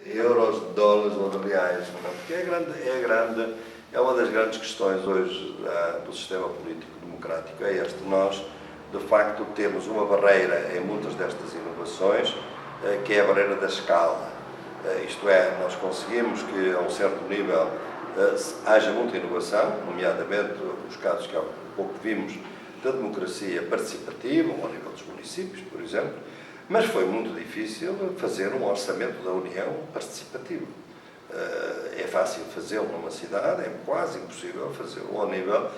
de euros, de dólares ou de reais, não é? Porque é uma das grandes questões hoje do sistema político democrático, é este. Nós, de facto, temos uma barreira em muitas destas inovações, que é a barreira da escala. Isto é, nós conseguimos que, a um certo nível, haja muita inovação, nomeadamente os casos que há pouco vimos da democracia participativa, ao nível dos municípios, por exemplo, mas foi muito difícil fazer um orçamento da União participativo. É fácil fazê-lo numa cidade, é quase impossível fazê-lo ao nível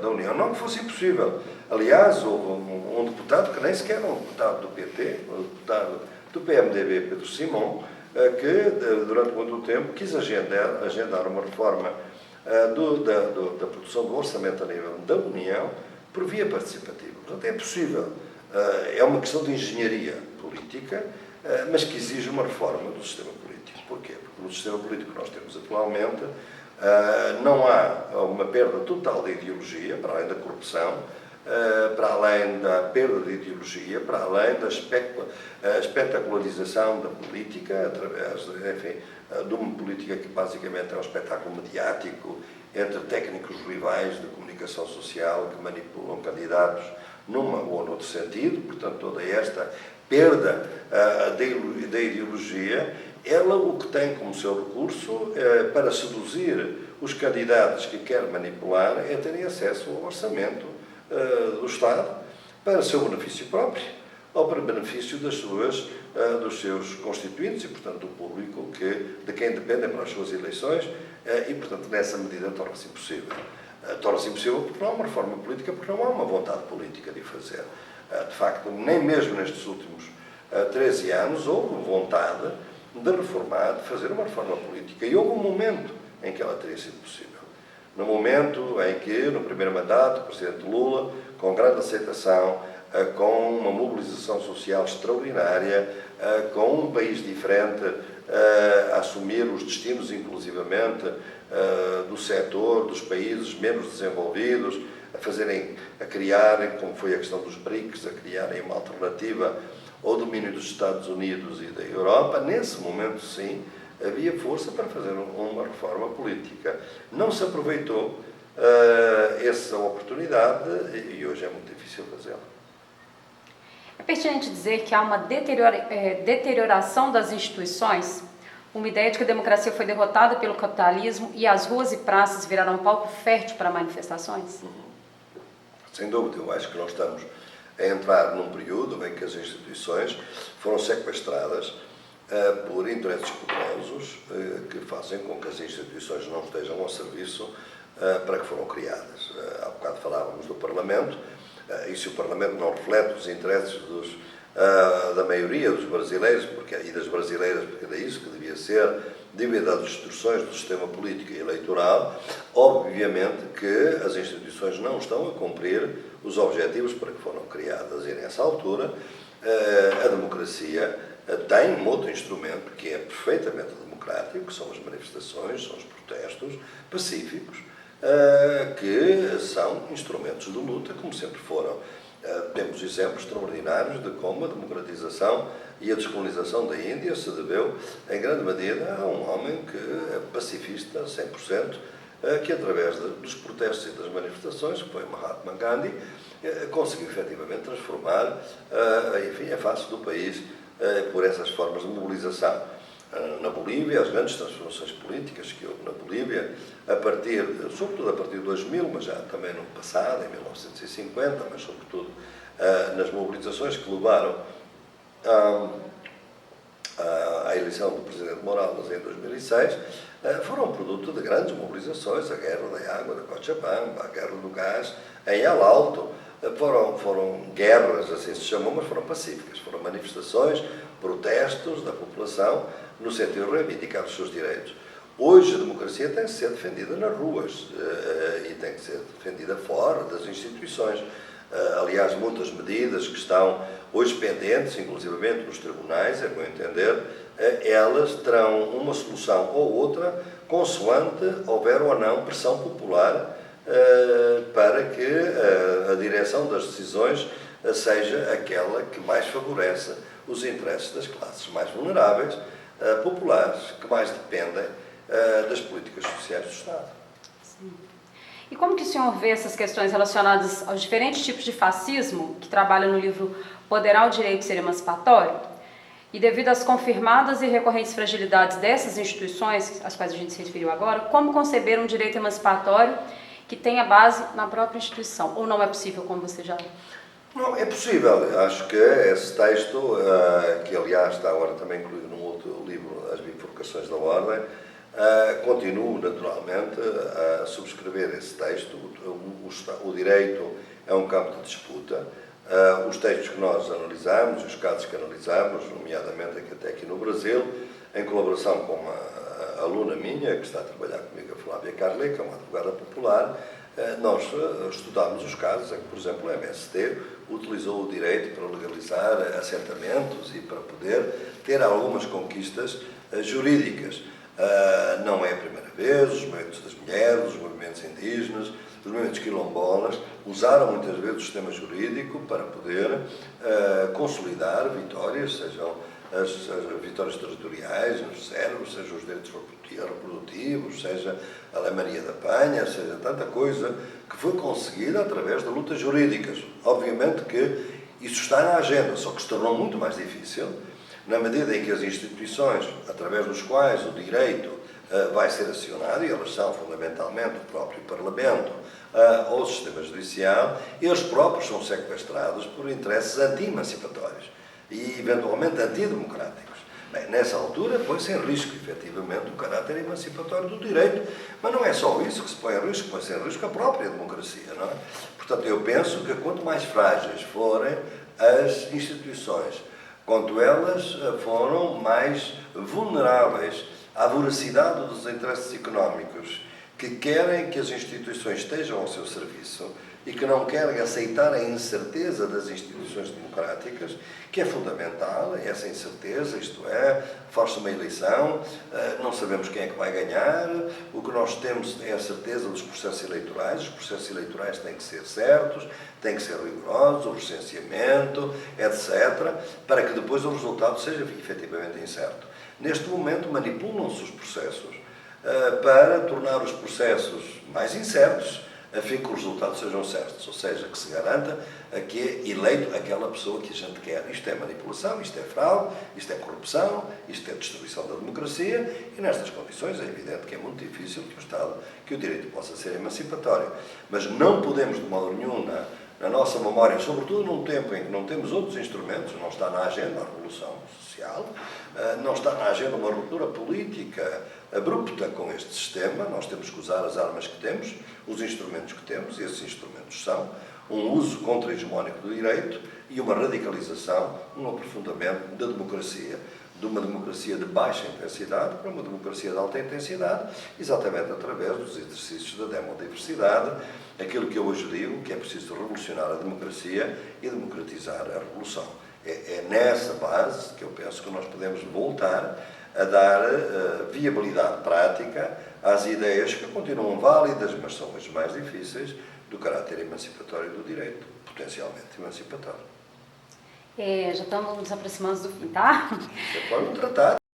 da União. Não que fosse impossível. Aliás, houve um deputado que nem sequer era um deputado do PT, um deputado do PMDB, Pedro Simão, que durante muito tempo quis agendar uma reforma da produção do orçamento a nível da União por via participativa. Portanto, é possível. É uma questão de engenharia política, mas que exige uma reforma do sistema político. Porquê? Porque no sistema político que nós temos atualmente não há uma perda total de ideologia, para além da corrupção, para além da perda de ideologia, para além da espetacularização da política, através, enfim, de uma política que basicamente é um espetáculo mediático entre técnicos rivais de comunicação social que manipulam candidatos numa ou noutro sentido. Portanto, toda esta perda da ideologia, ela o que tem como seu recurso para seduzir os candidatos que quer manipular é terem acesso ao orçamento do Estado para seu benefício próprio ou para benefício dos seus constituintes e, portanto, do público de quem dependem para as suas eleições e, portanto, nessa medida torna-se impossível. Torna-se impossível porque não há uma reforma política, porque não há uma vontade política de fazer. De facto, nem mesmo nestes últimos 13 anos houve vontade de reformar, de fazer uma reforma política. E houve um momento em que ela teria sido possível. No momento em que, no primeiro mandato, o Presidente Lula, com grande aceitação, com uma mobilização social extraordinária, com um país diferente, a assumir os destinos, inclusivamente, do setor, dos países menos desenvolvidos, a criarem, como foi a questão dos BRICS, a criarem uma alternativa ao domínio dos Estados Unidos e da Europa. Nesse momento, sim, havia força para fazer uma reforma política. Não se aproveitou essa oportunidade e hoje é muito difícil fazê-la. É pertinente dizer que há uma deterioração das instituições, uma ideia de que a democracia foi derrotada pelo capitalismo e as ruas e praças viraram palco fértil para manifestações? Sem dúvida, eu acho que nós estamos a entrar num período em que as instituições foram sequestradas por interesses poderosos que fazem com que as instituições não estejam ao serviço para que foram criadas. Há bocado falávamos do Parlamento, e se o Parlamento não reflete os interesses da maioria dos brasileiros e das brasileiras, porque era isso que devia ser, devido às instruções do sistema político e eleitoral, obviamente que as instituições não estão a cumprir os objetivos para que foram criadas. E nessa altura, a democracia tem um outro instrumento que é perfeitamente democrático, que são as manifestações, são os protestos pacíficos, que são instrumentos de luta, como sempre foram. Temos exemplos extraordinários de como a democratização e a descolonização da Índia se deveu, em grande medida, a um homem que é pacifista, 100%, que através dos protestos e das manifestações, que foi Mahatma Gandhi, conseguiu efetivamente transformar, enfim, a face do país por essas formas de mobilização. Na Bolívia, as grandes transformações políticas que houve na Bolívia, sobretudo a partir de 2000, mas já também no passado, em 1950, mas sobretudo nas mobilizações que levaram à eleição do Presidente Morales em 2006, foram produto de grandes mobilizações, a guerra da água, da Cochabamba, a guerra do gás em El Alto. Foram guerras, assim se chamam, mas foram pacíficas, foram manifestações, protestos da população no sentido de reivindicar os seus direitos. Hoje a democracia tem que ser defendida nas ruas e tem que ser defendida fora das instituições. Aliás, muitas medidas que estão hoje pendentes, inclusivamente nos tribunais, é meu entender, elas terão uma solução ou outra, consoante houver ou não pressão popular para que a direção das decisões seja aquela que mais favorece os interesses das classes mais vulneráveis, populares que mais dependem das políticas sociais do Estado. Sim. E como que o senhor vê essas questões relacionadas aos diferentes tipos de fascismo que trabalha no livro Poderá o Direito Ser Emancipatório? E devido às confirmadas e recorrentes fragilidades dessas instituições, às quais a gente se referiu agora, como conceber um direito emancipatório que tenha base na própria instituição? Ou não é possível, como você já... Não, é possível. Acho que esse texto, que aliás está agora também incluído num outro livro, As Bifurcações da Ordem, continuo naturalmente a subscrever esse texto. O direito é um campo de disputa. Os textos que nós analisamos, os casos que analisamos, nomeadamente até aqui no Brasil, em colaboração com uma aluna minha, que está a trabalhar comigo, a Flávia Carle, que é uma advogada popular, nós estudámos os casos em que, por exemplo, o MST utilizou o direito para legalizar assentamentos e para poder ter algumas conquistas jurídicas. Não é a primeira vez, os movimentos das mulheres, os movimentos indígenas, os movimentos quilombolas usaram muitas vezes o sistema jurídico para poder consolidar vitórias, sejam as vitórias territoriais nos cérebros, sejam os direitos reprodutivos, seja a Lei Maria da Penha, seja tanta coisa que foi conseguida através de lutas jurídicas. Obviamente que isso está na agenda, só que se tornou muito mais difícil na medida em que as instituições, através dos quais o direito vai ser acionado, e elas são fundamentalmente o próprio Parlamento ou o sistema judicial, eles próprios são sequestrados por interesses anti-emancipatórios e eventualmente antidemocráticos. Bem, nessa altura põe-se em risco, efetivamente, o caráter emancipatório do direito, mas não é só isso que se põe em risco, põe-se em risco a própria democracia, não é? Portanto, eu penso que quanto mais frágeis forem as instituições, quanto elas foram mais vulneráveis à voracidade dos interesses económicos que querem que as instituições estejam ao seu serviço e que não querem aceitar a incerteza das instituições democráticas, que é fundamental, essa incerteza, isto é, faz-se uma eleição, não sabemos quem é que vai ganhar, o que nós temos é a certeza dos processos eleitorais, os processos eleitorais têm que ser certos, têm que ser rigorosos, o recenseamento, etc., para que depois o resultado seja efetivamente incerto. Neste momento manipulam-se os processos para tornar os processos mais incertos, a fim que os resultados sejam certos, ou seja, que se garanta que é eleito aquela pessoa que a gente quer. Isto é manipulação, isto é fraude, isto é corrupção, isto é destruição da democracia, e nestas condições é evidente que é muito difícil que o Estado, que o direito possa ser emancipatório. Mas não podemos, de modo nenhum, na nossa memória, sobretudo num tempo em que não temos outros instrumentos, não está na agenda a revolução social, não está na agenda uma ruptura política abrupta com este sistema, nós temos que usar as armas que temos, os instrumentos que temos, e esses instrumentos são um uso contra-hegemónico do direito e uma radicalização, um aprofundamento da democracia, de uma democracia de baixa intensidade para uma democracia de alta intensidade, exatamente através dos exercícios da demodiversidade, aquilo que eu hoje digo, que é preciso revolucionar a democracia e democratizar a revolução. É nessa base que eu penso que nós podemos voltar a dar viabilidade prática às ideias que continuam válidas, mas são as mais difíceis, do caráter emancipatório do direito, potencialmente emancipatório. Já estamos nos aproximando do fim, tá? Você pode tratar.